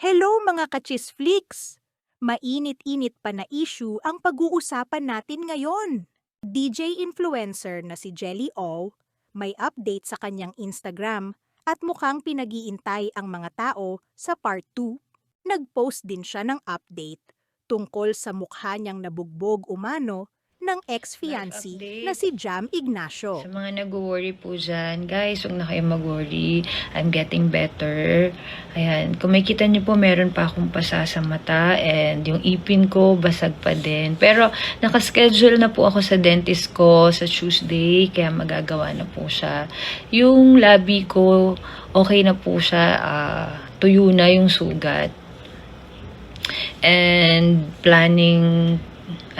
Hello mga kachisflix! Mainit-init pa na issue ang pag-uusapan natin ngayon. DJ influencer na si Jelly O may update sa kanyang Instagram at mukhang pinag-iintay ang mga tao sa part 2. Nag-post din siya ng update tungkol sa mukha niyang nabugbog umano ng Life ex-fiancé na update. si Jam Ignacio. Sa mga nag-worry po dyan, guys, huwag na kayo mag-worry. I'm getting better. Ayan, kung makikita niyo po, meron pa akong pasa sa mata and yung ipin ko, basag pa din. Pero, nakaschedule na po ako sa dentist ko sa Tuesday, kaya magagawa na po siya. Yung labi ko, okay na po siya. Tuyo na yung sugat. And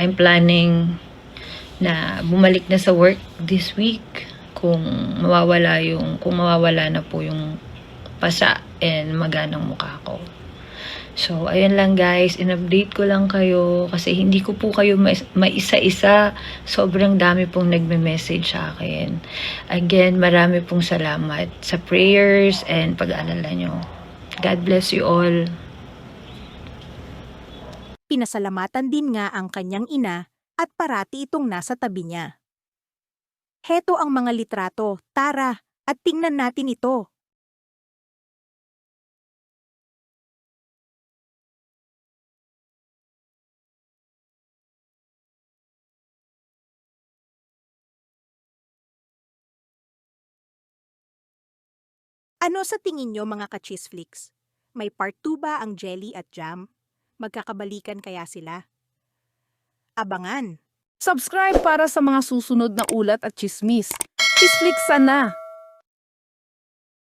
I'm planning na bumalik na sa work this week kung mawawala na po yung pasa and maganang mukha ko. So, ayun lang guys, in-update ko lang kayo kasi hindi ko po kayo maisa-isa. Sobrang dami pong nagme-message sa akin. Again, marami pong salamat sa prayers and pag-aalala nyo. God bless you all. Pinasalamatan din nga ang kanyang ina at parati itong nasa tabi niya. Heto ang mga litrato, tara, at tingnan natin ito. Ano sa tingin nyo mga kachisflix? May part 2 ba ang Jelly at Jam? Magkakabalikan kaya sila? Abangan! Subscribe para sa mga susunod na ulat at chismis. Isflix na!